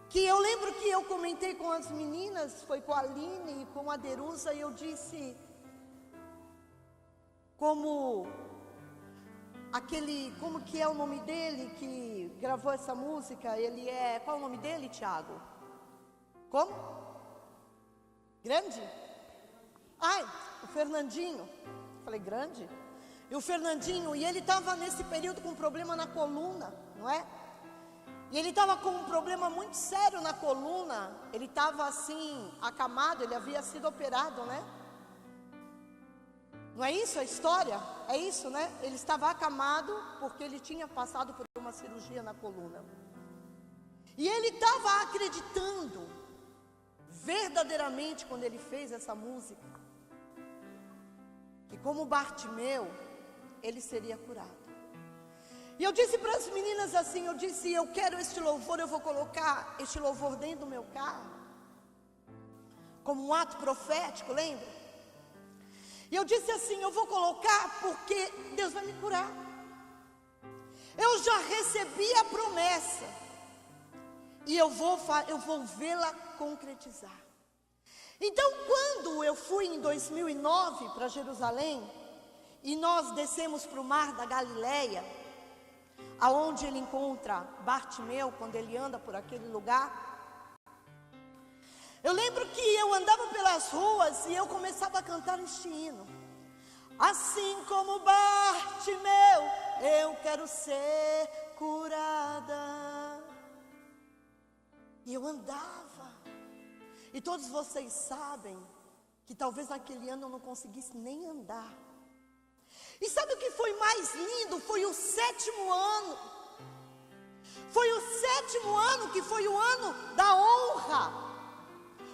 que eu lembro que eu comentei com as meninas, foi com a Aline e com a Derusa, e eu disse, como que é o nome dele que gravou essa música? Ele é, qual é o nome dele, Tiago? Como? Grande? Ai, o Fernandinho. Falei, grande? E o Fernandinho, e ele estava nesse período com um problema na coluna, não é? E ele estava com um problema muito sério na coluna. Ele estava assim, acamado, ele havia sido operado, né? Não é isso a história? É isso, né? Ele estava acamado porque ele tinha passado por uma cirurgia na coluna. E ele estava acreditando, verdadeiramente, quando ele fez essa música, que como Bartimeu, ele seria curado. E eu disse para as meninas assim, eu disse, eu quero este louvor, eu vou colocar este louvor dentro do meu carro, como um ato profético, lembra? E eu disse assim, eu vou colocar porque Deus vai me curar. Eu já recebi a promessa, e eu vou vê-la concretizar. Então, quando eu fui em 2009 para Jerusalém, e nós descemos para o mar da Galileia, aonde ele encontra Bartimeu, quando ele anda por aquele lugar, eu lembro que eu andava pelas ruas e eu começava a cantar este hino. Assim como Bartimeu, eu quero ser curada. E eu andava. E todos vocês sabem que talvez naquele ano eu não conseguisse nem andar. E sabe o que foi mais lindo? Foi o 7º ano. Foi o 7º ano que foi o ano da honra.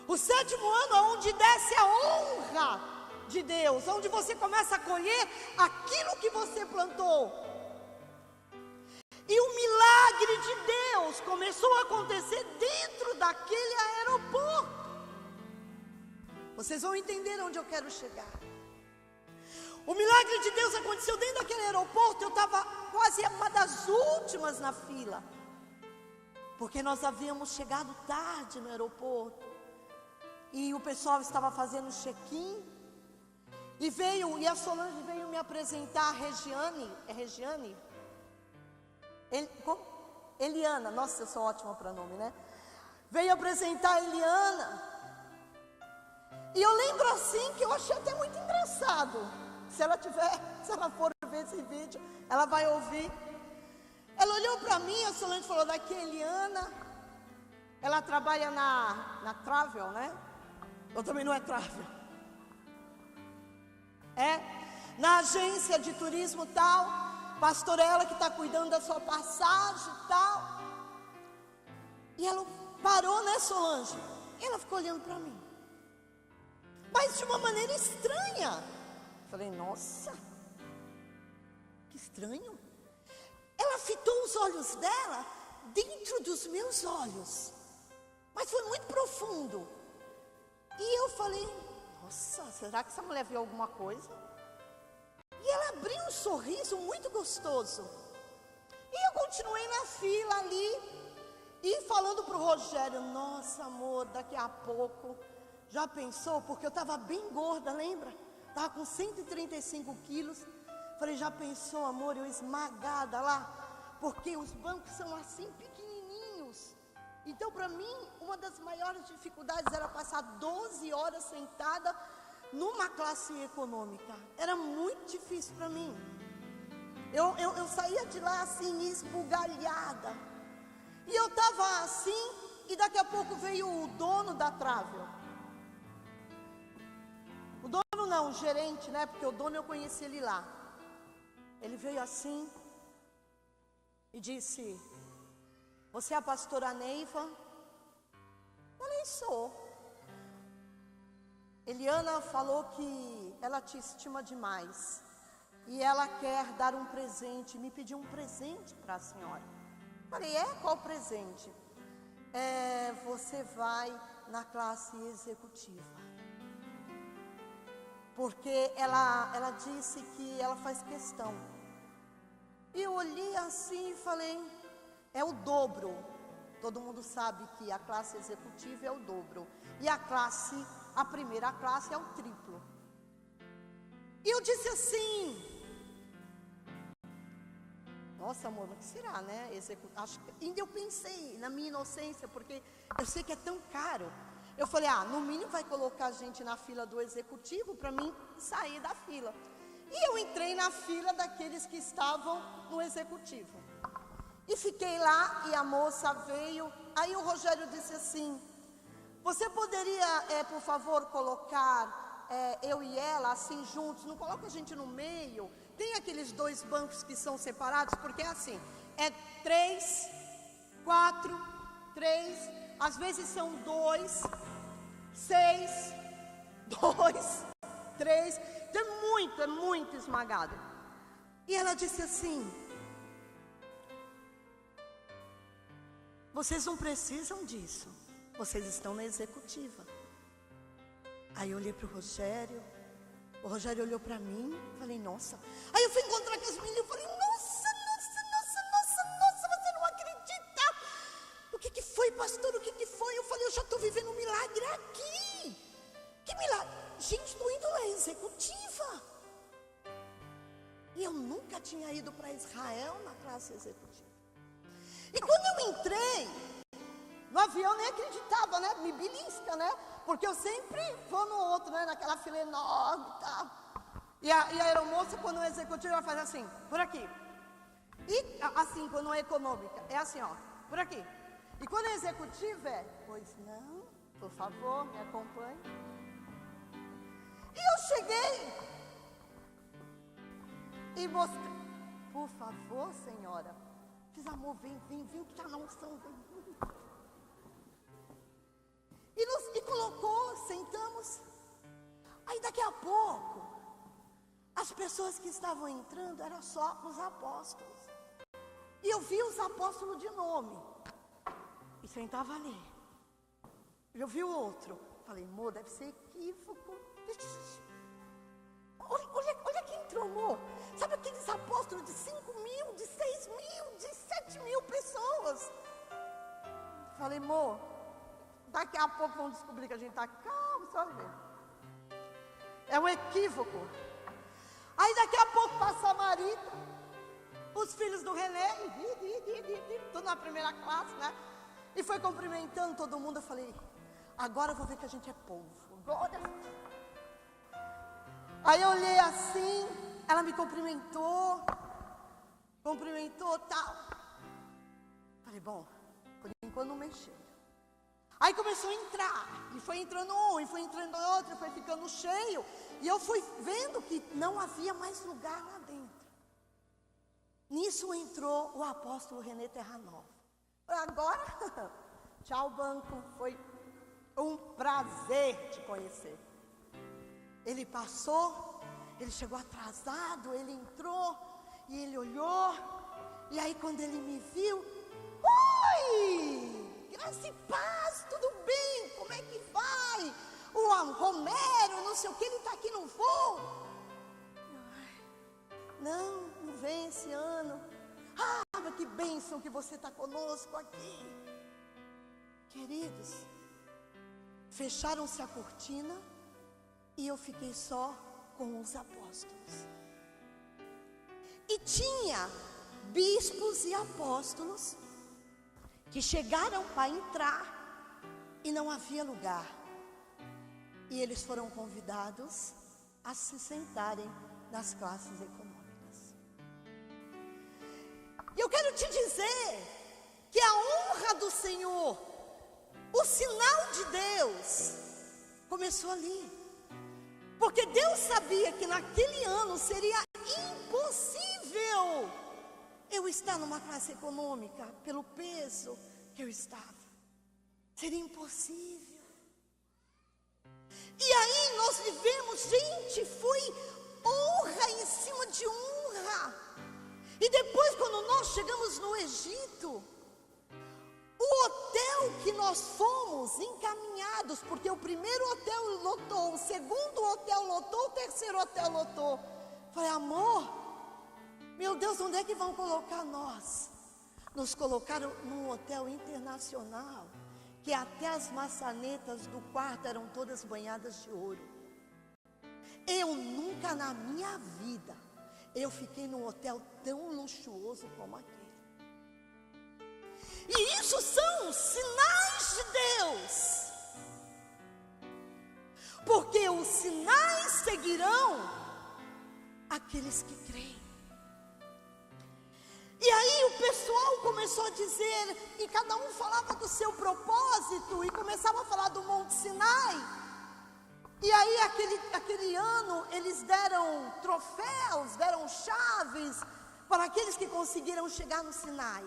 O 7º ano onde desce a honra de Deus, onde você começa a colher aquilo que você plantou. E o milagre de Deus começou a acontecer dentro daquele aeroporto. Vocês vão entender onde eu quero chegar. O milagre de Deus aconteceu dentro daquele aeroporto. Eu estava quase uma das últimas na fila, porque nós havíamos chegado tarde no aeroporto. E o pessoal estava fazendo check-in. E a Solange veio me apresentar a Regiane. É Regiane? Eliana. Nossa, eu sou ótima para nome, né? Veio apresentar a Eliana. E eu lembro assim que eu achei até muito engraçado. Se ela for ver esse vídeo, ela vai ouvir. Ela olhou para mim, a Solange falou, daqui a Eliana. Ela trabalha na Travel, né? Ou também não é Travel? É, na agência de turismo tal. Pastor, ela que está cuidando da sua passagem e tal. E ela parou, né, Solange? E ela ficou olhando para mim, mas de uma maneira estranha. Falei, nossa, que estranho. Ela fitou os olhos dela dentro dos meus olhos, mas foi muito profundo. E eu falei, nossa, será que essa mulher viu alguma coisa? E ela abriu um sorriso muito gostoso. E eu continuei na fila ali, e falando para o Rogério, nossa amor, daqui a pouco, já pensou? Porque eu estava bem gorda, lembra? Estava com 135 quilos. Falei, já pensou, amor, eu esmagada lá? Porque os bancos são assim pequenininhos. Então, para mim, uma das maiores dificuldades era passar 12 horas sentada numa classe econômica. Era muito difícil para mim. Eu saía de lá assim, esbugalhada. E eu estava assim, e daqui a pouco veio o dono da Travel. O dono não, o gerente, né? Porque o dono eu conheci ele lá. Ele veio assim e disse, você é a pastora Neiva? Falei, sou. Eliana falou que ela te estima demais e ela quer dar um presente, me pediu um presente para a senhora. Falei, qual presente? Você vai na classe executiva. Porque ela disse que ela faz questão. E eu olhei assim e falei, é o dobro todo mundo sabe que a classe executiva é o dobro. E a primeira classe é o triplo. E eu disse assim, nossa, amor, o que será, né? Ainda eu pensei na minha inocência, porque eu sei que é tão caro. Eu falei, no mínimo vai colocar a gente na fila do executivo para mim sair da fila. E eu entrei na fila daqueles que estavam no executivo. E fiquei lá e a moça veio. Aí o Rogério disse assim, você poderia, por favor, colocar eu e ela assim juntos, não coloca a gente no meio. Tem aqueles 2 bancos que são separados, porque é assim, é 3, 4, 3, às vezes são 2, 6, 2, 3, então é muito esmagado. E ela disse assim, vocês não precisam disso, vocês estão na executiva. Aí eu olhei para o Rogério olhou para mim, falei, nossa. Aí eu fui encontrar com as meninas e falei, nossa, você não acredita. O que foi, pastor, o que foi? Eu falei, eu já estou vivendo um milagre aqui. Que milagre? Gente, estou indo na executiva. E eu nunca tinha ido para Israel na classe executiva. E quando eu entrei no avião, eu nem acreditava, né? Me belisca, né? Porque eu sempre vou no outro, né? Naquela fila enorme e tal. E a aeromoça, quando é executiva, ela faz assim, por aqui. E assim, quando é econômica, é assim, ó, por aqui. E quando é executiva, pois não, por favor, me acompanhe. E eu cheguei e mostrei, por favor, senhora. Fiz, amor, vem, que está na unção, vem. E colocou, sentamos. Aí daqui a pouco, as pessoas que estavam entrando eram só os apóstolos. E eu vi os apóstolos de nome. E sentava ali. Eu vi o outro. Falei, amor, deve ser equívoco. Olha quem entrou, amor. Sabe aqueles apóstolos de 5.000, de 6.000, de 7.000 pessoas? Falei, amor, daqui a pouco vão descobrir que a gente está calmo, só ver. É um equívoco. Aí daqui a pouco passa a Marita, os filhos do René, tudo na primeira classe, né? E foi cumprimentando todo mundo. Eu falei, agora eu vou ver que a gente é povo. Agora. Aí eu olhei assim, ela me cumprimentou tal. Falei, bom, por enquanto não mexeu. Aí começou a entrar, e foi entrando um, e foi entrando outro, foi ficando cheio. E eu fui vendo que não havia mais lugar lá dentro. Nisso entrou o apóstolo René Terranova. Agora, tchau banco, foi um prazer te conhecer. Ele passou, ele chegou atrasado, ele entrou, e ele olhou, e aí quando ele me viu, oi! Graça e paz, tudo bem? Como é que vai? O Romero, não sei o que, ele está aqui no voo. Não vem esse ano. Mas que bênção que você está conosco aqui. Queridos, fecharam-se a cortina e eu fiquei só com os apóstolos. E tinha bispos e apóstolos que chegaram para entrar e não havia lugar. E eles foram convidados a se sentarem nas classes econômicas. E eu quero te dizer que a honra do Senhor, o sinal de Deus, começou ali. Porque Deus sabia que naquele ano seria impossível eu estar numa classe econômica pelo peso que eu estava. Seria impossível. E aí nós vivemos, gente, foi honra em cima de honra. E depois, quando nós chegamos no Egito, o hotel que nós fomos encaminhados, porque o primeiro hotel lotou, o segundo hotel lotou, o terceiro hotel lotou. Falei, amor, meu Deus, onde é que vão colocar nós? nos colocaram num hotel internacional, que até as maçanetas do quarto eram todas banhadas de ouro. Eu nunca na minha vida, eu fiquei num hotel tão luxuoso como aquele. E isso são sinais de Deus. Porque os sinais seguirão aqueles que creem. E aí o pessoal começou a dizer, e cada um falava do seu propósito, e começava a falar do Monte Sinai. E aí aquele ano eles deram troféus, deram chaves para aqueles que conseguiram chegar no Sinai.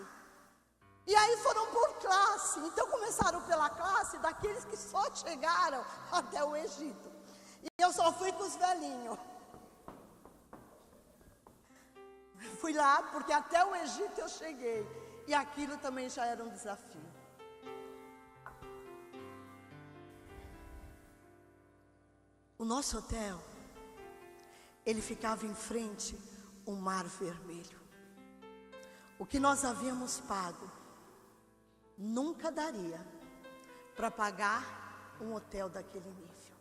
E aí foram por classe. Então começaram pela classe daqueles que só chegaram até o Egito. E eu só fui com os velhinhos. Fui lá porque até o Egito eu cheguei. E aquilo também já era um desafio. O nosso hotel, ele ficava em frente ao Mar Vermelho. O que nós havíamos pago nunca daria para pagar um hotel daquele nível.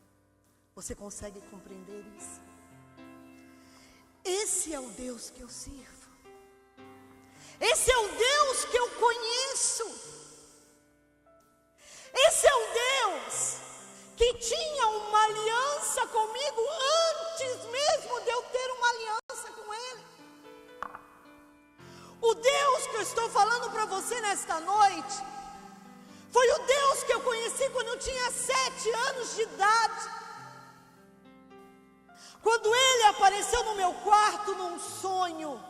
Você consegue compreender isso? Esse é o Deus que eu sirvo. Esse é o Deus que eu conheço. Esse é o Deus que tinha uma aliança comigo antes mesmo de eu ter uma aliança com Ele. O Deus que eu estou falando para você nesta noite foi o Deus que eu conheci quando eu tinha 7 anos de idade. Quando Ele apareceu no meu quarto num sonho.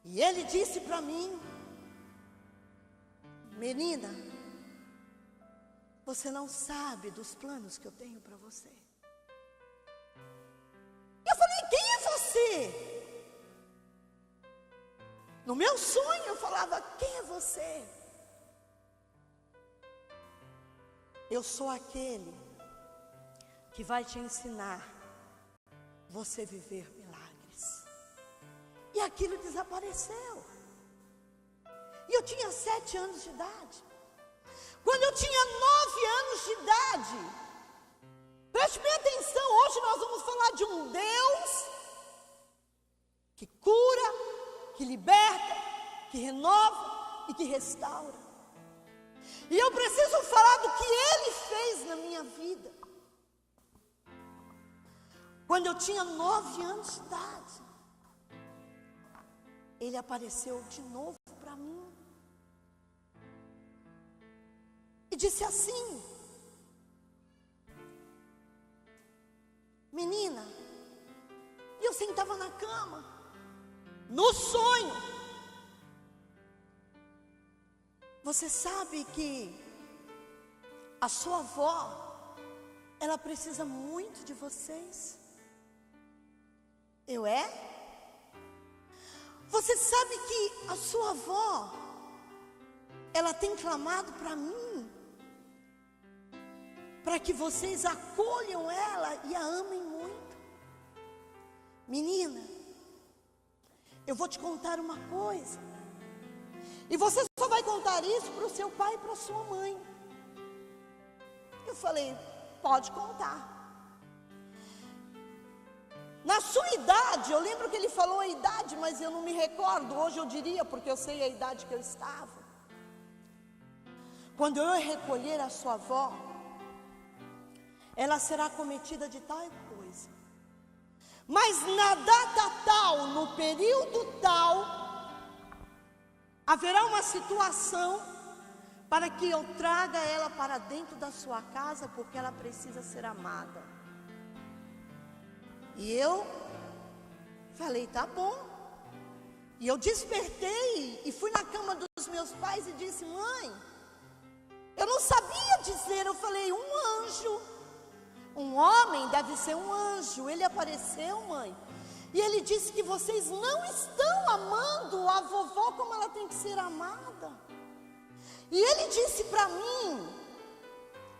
E Ele disse para mim: menina, você não sabe dos planos que eu tenho para você. Eu falei: quem é você? No meu sonho eu falava: quem é você? Eu sou aquele que vai te ensinar você viver milagres. E aquilo desapareceu. E eu tinha 7 anos de idade. Quando eu tinha 9 anos de idade, preste bem atenção, hoje nós vamos falar de um Deus que cura, que liberta, que renova e que restaura. E eu preciso falar do que Ele fez na minha vida. Quando eu tinha 9 anos de idade, Ele apareceu de novo para mim. E disse assim: menina, e eu sentava na cama, no sonho. Você sabe que a sua avó, ela precisa muito de vocês. Eu é? Você sabe que a sua avó, ela tem clamado para mim, para que vocês acolham ela e a amem muito. Menina, eu vou te contar uma coisa. E você só vai contar isso para o seu pai e para a sua mãe. Eu falei: pode contar. Na sua idade, eu lembro que ele falou a idade, mas eu não me recordo. Hoje eu diria, porque eu sei a idade que eu estava. Quando eu recolher a sua avó, ela será cometida de tal coisa. Mas na data tal, no período tal, haverá uma situação para que eu traga ela para dentro da sua casa, porque ela precisa ser amada. E eu falei: tá bom. E eu despertei e fui na cama dos meus pais e disse: mãe, eu não sabia dizer. Eu falei: um anjo, um homem deve ser um anjo. Ele apareceu, mãe, e ele disse que vocês não estão amando a vovó como ela tem que ser amada. E ele disse para mim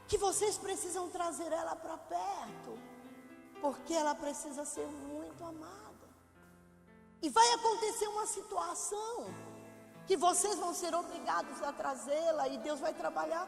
que vocês precisam trazer ela para perto, porque ela precisa ser muito amada. E vai acontecer uma situação que vocês vão ser obrigados a trazê-la e Deus vai trabalhar.